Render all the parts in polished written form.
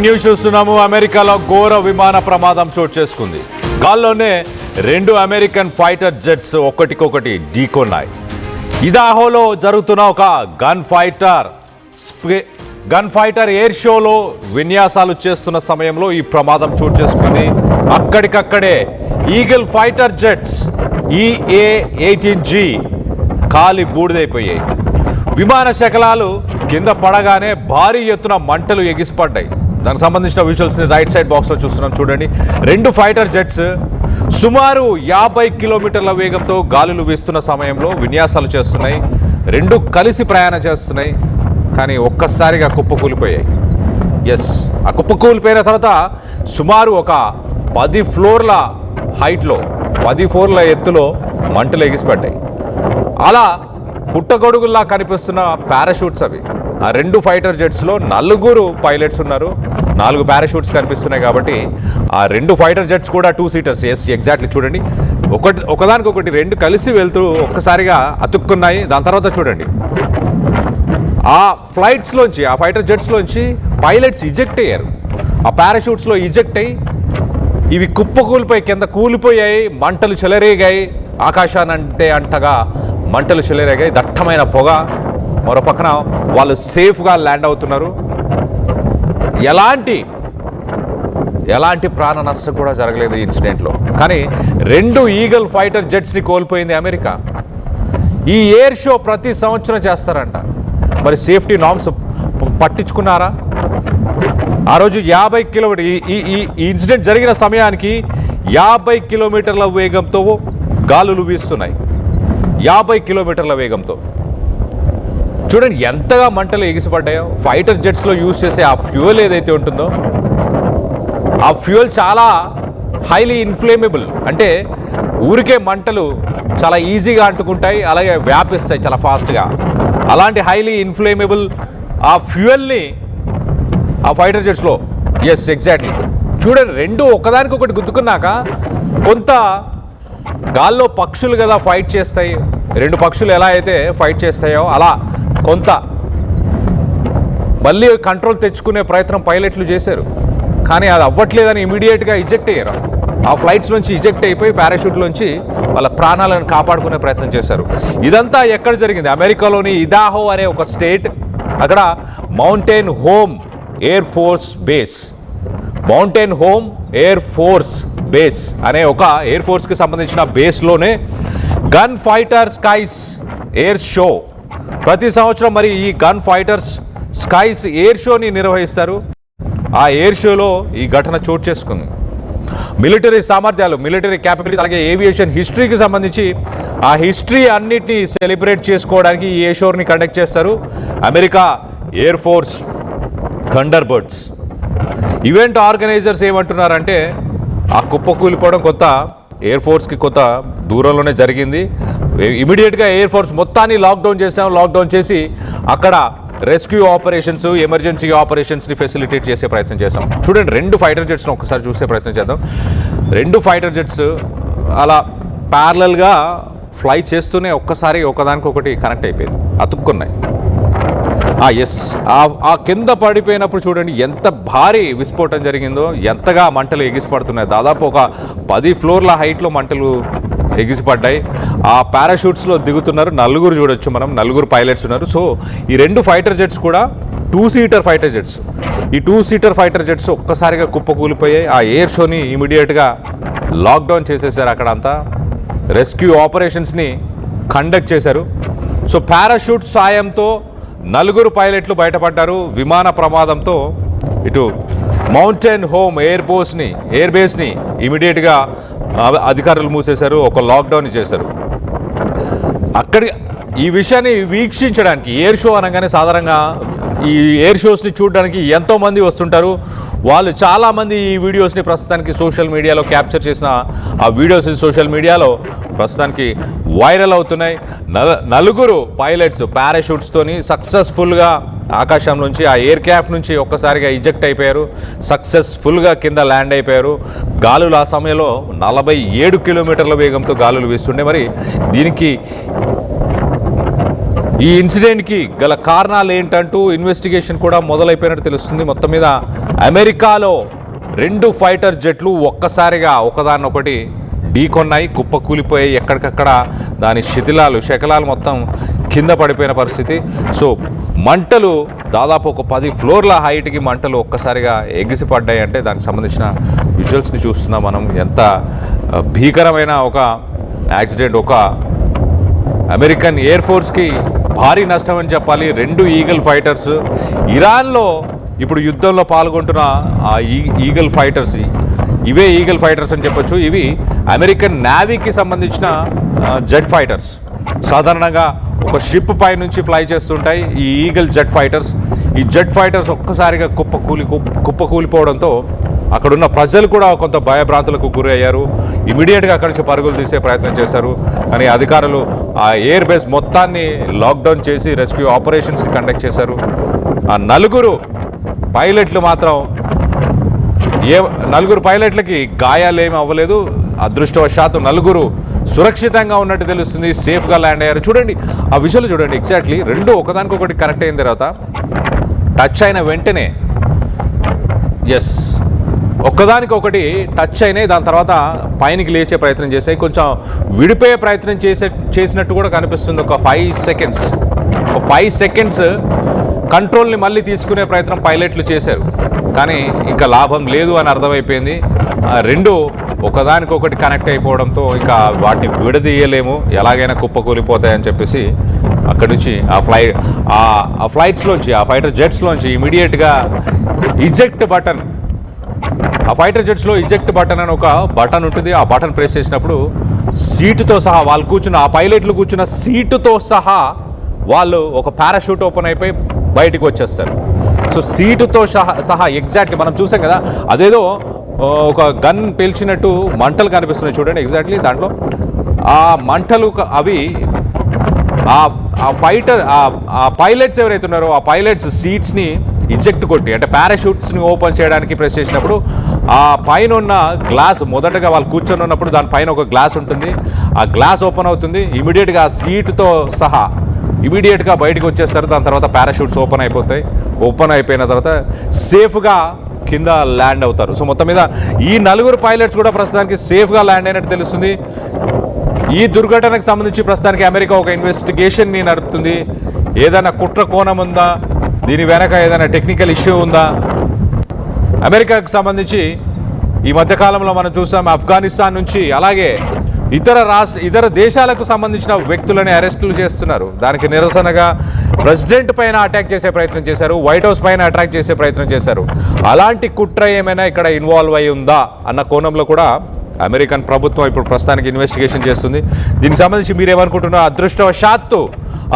News చూస్తున్నాము. అమెరికాలో ఘోర విమాన ప్రమాదం చోటు చేసుకుంది. గాల్లోనే 2 అమెరికన్ ఫైటర్ జెట్స్ ఒకటికొకటి ఢీకొన్నాయి. ఇదాహోలో జరుగుతున్న ఒక గన్ ఫైటర్ ఎయిర్ షోలో విన్యాసాలు చేస్తున్న సమయంలో ఈ ప్రమాదం చోటు చేసుకుంది. అక్కడికక్కడే ఈగిల్ ఫైటర్ జెట్స్ EA-18G కాలి బూడిదైపోయాయి. విమాన శకలాలు కింద పడగానే భారీ ఎత్తున మంటలు ఎగిసిపడ్డాయి. దానికి సంబంధించిన విజువల్స్ని రైట్ సైడ్ బాక్స్లో చూస్తున్నాం, చూడండి. 2 ఫైటర్ జెట్స్ సుమారు 50 కిలోమీటర్ల వేగంతో గాలులు వీస్తున్న సమయంలో విన్యాసాలు చేస్తున్నాయి. 2 కలిసి ప్రయాణం చేస్తున్నాయి, కానీ ఒక్కసారిగా కుప్పకూలిపోయాయి. ఆ కుప్పకూలిపోయిన తర్వాత సుమారు ఒక 10 ఫ్లోర్ల హైట్లో 10 ఫ్లోర్ల ఎత్తులో మంటలు ఎగిసిపడ్డాయి. అలా పుట్టగొడుగుల్లా కనిపిస్తున్న పారాషూట్స్ అవి. ఆ 2 ఫైటర్ జెట్స్లో 4 పైలట్స్ ఉన్నారు, 4 పారాషూట్స్ కనిపిస్తున్నాయి. కాబట్టి ఆ 2 ఫైటర్ జెట్స్ కూడా 2 సీటర్స్. ఎగ్జాక్ట్లీ చూడండి, ఒకదానికొకటి 2 కలిసి వెళ్తూ ఒక్కసారిగా అతుక్కున్నాయి. దాని తర్వాత చూడండి, ఆ ఫ్లైట్స్లోంచి, ఆ ఫైటర్ జెట్స్లోంచి పైలట్స్ ఇజెక్ట్ అయ్యారు. ఆ పారాషూట్స్లో ఇజెక్ట్ అయ్యి ఇవి కుప్పకూలిపోయి కింద కూలిపోయాయి. మంటలు చెలరేగాయి. ఆకాశానంటే అంటగా మంటలు చెలరేగాయి. దట్టమైన పొగ. మరో పక్కన వాళ్ళు సేఫ్గా ల్యాండ్ అవుతున్నారు. ఎలాంటి ప్రాణ నష్టం కూడా జరగలేదు ఈ ఇన్సిడెంట్లో. కానీ 2 ఈగల్ ఫైటర్ జెట్స్ని కోల్పోయింది అమెరికా. ఈ ఎయిర్ షో ప్రతి సంవత్సరం చేస్తారంట. మరి సేఫ్టీ నార్మ్స్ పట్టించుకున్నారా? ఆ రోజు 50 కిలోమీటర్ ఈ ఇన్సిడెంట్ జరిగిన సమయానికి 50 కిలోమీటర్ల వేగంతో గాలులు వీస్తున్నాయి. 50 కిలోమీటర్ల వేగంతో చూడండి ఎంతగా మంటలు ఎగిసిపడ్డాయో. ఫైటర్ జెట్స్లో యూజ్ చేసే ఆ ఫ్యూయల్ ఏదైతే ఉంటుందో, ఆ ఫ్యూయల్ చాలా హైలీ ఇన్ఫ్లేమబుల్. అంటే ఊరికే మంటలు చాలా ఈజీగా అంటుకుంటాయి, అలాగే వ్యాపిస్తాయి చాలా ఫాస్ట్గా. అలాంటి హైలీ ఇన్ఫ్లేమబుల్ ఆ ఫ్యూయల్ని ఆ ఫైటర్ జెట్స్లో ఎగ్జాక్ట్లీ చూడండి. 2 ఒకదానికొకటి గుద్దుకున్నాక కొంత గాల్లో పక్షులు కదా ఫైట్ చేస్తాయి. 2 పక్షులు ఎలా అయితే ఫైట్ చేస్తాయో అలా కొంత మళ్ళీ కంట్రోల్ తెచ్చుకునే ప్రయత్నం పైలట్లు చేశారు. కానీ అది అవ్వట్లేదని ఇమీడియట్గా ఇజెక్ట్ అయ్యారు. ఆ ఫ్లైట్స్ నుంచి ఇజెక్ట్ అయిపోయి పారాషూట్లోంచి వాళ్ళ ప్రాణాలను కాపాడుకునే ప్రయత్నం చేశారు. ఇదంతా ఎక్కడ జరిగింది? అమెరికాలోని ఇదాహో అనే ఒక స్టేట్. అక్కడ mountain home air force base అనే ఒక ఎయిర్ ఫోర్స్కి సంబంధించిన బేస్లోనే gun fighter skies air show ప్రతి సంవత్సరం మరి ఈ గన్ ఫైటర్స్ స్కైస్ ఎయిర్ షోని నిర్వహిస్తారు. ఆ ఎయిర్ షోలో ఈ ఘటన చోటు చేసుకుంది. మిలిటరీ సామర్థ్యాలు, మిలిటరీ క్యాపబిలిటీస్, అలాగే ఏవియేషన్ హిస్టరీకి సంబంధించి ఆ హిస్టరీ అన్నిటినీ సెలబ్రేట్ చేసుకోవడానికి ఈ ఎయిర్ షోని కండక్ట్ చేస్తారు America air force thunder birds. Event organisers ఏమంటున్నారంటే ఆ కుప్పకూలిపోవడం కొంత ఎయిర్ ఫోర్స్కి కొంత దూరంలోనే జరిగింది. ఇమీడియట్గా ఎయిర్ ఫోర్స్ మొత్తాన్ని లాక్డౌన్ చేసి అక్కడ రెస్క్యూ ఆపరేషన్స్, ఎమర్జెన్సీ ఆపరేషన్స్ని ఫెసిలిటేట్ చేసే ప్రయత్నం చేసాం. చూడండి 2 ఫైటర్ జెట్స్ని ఒక్కసారి చూసే ప్రయత్నం చేద్దాం. 2 ఫైటర్ జెట్స్ అలా ప్యారలల్గా ఫ్లై చేస్తూనే ఒక్కసారి ఒకదానికొకటి కనెక్ట్ అయిపోయింది, అతుక్కున్నాయి. ఆ కింద పడిపోయినప్పుడు చూడండి ఎంత భారీ విస్ఫోటం జరిగిందో, ఎంతగా మంటలు ఎగిసిపడుతున్నాయి. దాదాపు ఒక 10 ఫ్లోర్ల హైట్లో మంటలు ఎగిసిపడ్డాయి. ఆ పారాషూట్స్లో దిగుతున్నారు 4 చూడొచ్చు మనం, 4 పైలట్స్ ఉన్నారు. సో ఈ 2 ఫైటర్ జెట్స్ కూడా 2 సీటర్ ఫైటర్ జెట్స్. ఈ 2 సీటర్ ఫైటర్ జెట్స్ ఒక్కసారిగా కుప్పకూలిపోయాయి. ఆ ఎయిర్ షోని ఇమీడియట్గా లాక్డౌన్ చేసేసారు. అక్కడ అంతా రెస్క్యూ ఆపరేషన్స్ని కండక్ట్ చేశారు. సో పారాషూట్ సాయంతో 4 పైలట్లు బయటపడ్డారు. విమాన ప్రమాదంతో ఇటు మౌంటైన్ హోమ్ ఎయిర్ బేస్ని ఇమీడియట్గా అధికారులు మూసేశారు, ఒక లాక్డౌన్ చేశారు. ఈ విషయాన్ని వీక్షించడానికి, ఎయిర్ షో అనగానే సాధారణంగా ఈ ఎయిర్ షోస్ని చూడడానికి ఎంతోమంది వస్తుంటారు. వాళ్ళు చాలామంది ఈ వీడియోస్ని ప్రస్తుతానికి సోషల్ మీడియాలో క్యాప్చర్ చేసిన ఆ వీడియోస్ సోషల్ మీడియాలో ప్రస్తుతానికి వైరల్ అవుతున్నాయి. 4 పైలట్స్ పారాషూట్స్తోని సక్సెస్ఫుల్గా ఆకాశం నుంచి, ఆ ఎయిర్ క్రాఫ్ట్ నుంచి ఒక్కసారిగా ఇజెక్ట్ అయిపోయారు. సక్సెస్ఫుల్గా కింద ల్యాండ్ అయిపోయారు. గాలులు ఆ సమయంలో 47 కిలోమీటర్ల వేగంతో గాలులు వీస్తుండే. మరి దీనికి ఈ ఇన్సిడెంట్కి గల కారణాలు ఏంటంటూ ఇన్వెస్టిగేషన్ కూడా మొదలైపోయినట్టు తెలుస్తుంది. మొత్తం మీద అమెరికాలో 2 ఫైటర్ జెట్లు ఒక్కసారిగా ఒకదాన్నొకటి ఢీకొన్నాయి, కుప్ప కూలిపోయాయి. ఎక్కడికక్కడ దాని శకలాలు మొత్తం కింద పడిపోయిన పరిస్థితి. సో మంటలు దాదాపు ఒక 10 ఫ్లోర్ల హైట్కి మంటలు ఒక్కసారిగా ఎగిసిపడ్డాయి. అంటే దానికి సంబంధించిన విజువల్స్ని చూస్తున్నాం మనం. ఎంత భీకరమైన ఒక యాక్సిడెంట్, ఒక అమెరికన్ ఎయిర్ ఫోర్స్కి భారీ నష్టం అని చెప్పాలి. 2 ఈగల్ ఫైటర్స్ ఇరాన్లో ఇప్పుడు యుద్ధంలో పాల్గొంటున్న ఆ ఈగల్ ఫైటర్స్, ఇవే ఈగల్ ఫైటర్స్ అని చెప్పొచ్చు. ఇవి అమెరికన్ నేవీకి సంబంధించిన జెట్ ఫైటర్స్. సాధారణంగా ఒక షిప్ పై నుంచి ఫ్లై చేస్తుంటాయి ఈ ఈగల్ జెట్ ఫైటర్స్. ఈ జెట్ ఫైటర్స్ ఒక్కసారిగా కుప్ప కూలిపోవడంతో అక్కడున్న ప్రజలు కూడా కొంత భయభ్రాంతులకు గురి అయ్యారు. ఇమీడియట్గా అక్కడి నుంచి పరుగులు తీసే ప్రయత్నం చేశారు. కానీ అధికారులు ఆ ఎయిర్ బేస్ మొత్తాన్ని లాక్డౌన్ చేసి రెస్క్యూ ఆపరేషన్స్ని కండక్ట్ చేశారు. ఆ 4 పైలట్లు మాత్రం నలుగురు పైలట్లకి గాయాలేమీ అవ్వలేదు. అదృష్టవశాత్తు 4 సురక్షితంగా ఉన్నట్టు తెలుస్తుంది, సేఫ్గా ల్యాండ్ అయ్యారు. చూడండి ఆ విజువల్ చూడండి. ఎగ్జాక్ట్లీ 2 ఒకదానికొకటి కరెక్ట్ అయిన తర్వాత టచ్ అయిన వెంటనే ఒక్కదానికొకటి టచ్ అయినాయి. దాని తర్వాత పైనకి లేచే ప్రయత్నం చేశాయి. కొంచెం విడిపోయే ప్రయత్నం చేసినట్టు కూడా కనిపిస్తుంది. ఒక 5 సెకండ్స్ కంట్రోల్ని మళ్ళీ తీసుకునే ప్రయత్నం పైలట్లు చేశారు. కానీ ఇంకా లాభం లేదు అని అర్థమైపోయింది. 2 ఒకదానికొకటి కనెక్ట్ అయిపోవడంతో ఇంకా వాటిని విడదీయలేము, ఎలాగైనా కుప్పకూలిపోతాయని చెప్పేసి అక్కడి నుంచి ఆ ఫ్లైట్స్లోంచి, ఆ ఫైటర్ జెట్స్లోంచి ఇమీడియట్గా ఇజెక్ట్ బటన్, ఆ ఫైటర్ జెట్స్లో ఇజెక్ట్ బటన్ అని ఒక బటన్ ఉంటుంది. ఆ బటన్ ప్రెస్ చేసినప్పుడు సీటుతో సహా వాళ్ళు కూర్చున్న, ఆ పైలట్లు కూర్చున్న సీటుతో సహా వాళ్ళు ఒక పారాషూట్ ఓపెన్ అయిపోయి బయటికి వచ్చేస్తారు. సో సీటుతో సహా ఎగ్జాక్ట్లీ మనం చూసాం కదా, అదేదో ఒక గన్ పేల్చినట్టు మంటలు కనిపిస్తున్నాయి చూడండి. ఎగ్జాక్ట్లీ దాంట్లో ఆ మంటలు అవి ఆ పైలట్స్ ఎవరైతే ఉన్నారో ఆ పైలట్స్ సీట్స్ని ఇజెక్ట్ కొట్టి, అంటే పారాషూట్స్ని ఓపెన్ చేయడానికి ప్రెస్ చేసినప్పుడు ఆ పైన ఉన్న గ్లాస్, మొదటగా వాళ్ళు కూర్చొని ఉన్నప్పుడు దానిపైన ఒక గ్లాస్ ఉంటుంది, ఆ గ్లాస్ ఓపెన్ అవుతుంది. ఇమీడియట్గా ఆ సీటుతో సహా ఇమీడియట్గా బయటకు వచ్చేస్తారు. దాని తర్వాత పారాషూట్స్ ఓపెన్ అయిపోతాయి. ఓపెన్ అయిపోయిన తర్వాత సేఫ్గా కింద ల్యాండ్ అవుతారు. సో మొత్తం మీద ఈ 4 పైలట్స్ కూడా ప్రస్తుతానికి సేఫ్గా ల్యాండ్ అయినట్టు తెలుస్తుంది. ఈ దుర్ఘటనకు సంబంధించి ప్రస్తుతానికి అమెరికా ఒక ఇన్వెస్టిగేషన్ని నడుపుతుంది. ఏదైనా కుట్ర కోణం ఉందా, దీని వెనక ఏదైనా టెక్నికల్ ఇష్యూ ఉందా? అమెరికాకు సంబంధించి ఈ మధ్యకాలంలో మనం చూసాం ఆఫ్ఘనిస్తాన్ నుంచి, అలాగే ఇతర దేశాలకు సంబంధించిన వ్యక్తులని అరెస్టులు చేస్తున్నారు. దానికి నిరసనగా ప్రెసిడెంట్ పైన అటాక్ చేసే ప్రయత్నం చేశారు, వైట్ హౌస్ పైన అటాక్ చేసే ప్రయత్నం చేశారు. అలాంటి కుట్ర ఏమైనా ఇక్కడ ఇన్వాల్వ్ అయి ఉందా అన్న కోణంలో కూడా అమెరికన్ ప్రభుత్వం ఇప్పుడు ప్రస్తుతానికి ఇన్వెస్టిగేషన్ చేస్తుంది. దీనికి సంబంధించి మీరేమనుకుంటున్నారో? అదృష్టవశాత్తు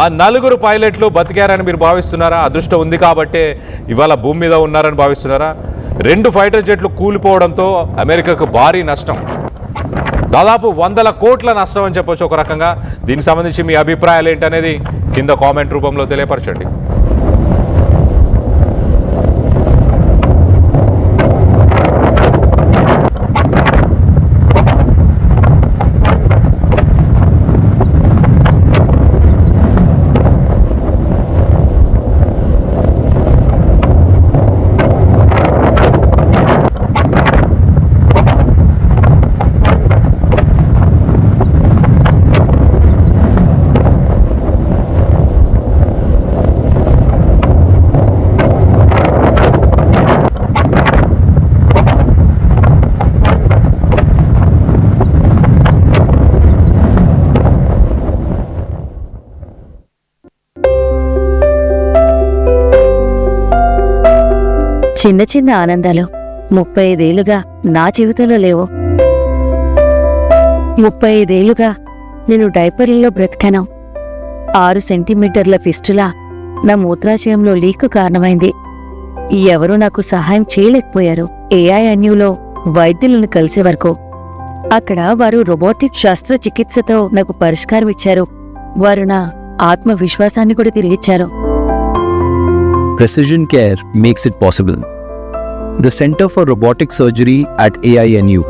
ఆ 4 పైలట్లు బతికారని మీరు భావిస్తున్నారా? అదృష్టం ఉంది కాబట్టే ఇవాళ భూమి మీద ఉన్నారని భావిస్తున్నారా? 2 ఫైటర్ జెట్లు కూలిపోవడంతో అమెరికాకు భారీ నష్టం, దాదాపు 100 కోట్ల నష్టం అని చెప్పొచ్చు ఒక రకంగా. దీనికి సంబంధించి మీ అభిప్రాయాలు ఏంటనేది కింద కామెంట్ రూపంలో తెలియపరచండి. చిన్న చిన్న ఆనందాలు 35 ఏళ్లుగా నా జీవితంలో లేవు. 35 ఏళ్లుగా నేను డైపర్లలో బ్రతికాను. 6 సెంటీమీటర్ల ఫిస్టులా నా మూత్రాశయంలో లీకు కారణమైంది. ఎవరూ నాకు సహాయం చేయలేకపోయారు. AINUలో వైద్యులను కలిసే వరకు. అక్కడ వారు రోబోటిక్ శస్త్రచికిత్సతో నాకు పరిష్కారం ఇచ్చారు. వారు నా ఆత్మవిశ్వాసాన్ని కూడా తిరిగిచ్చారు. Precision care makes it possible. The Center for Robotic Surgery at AINU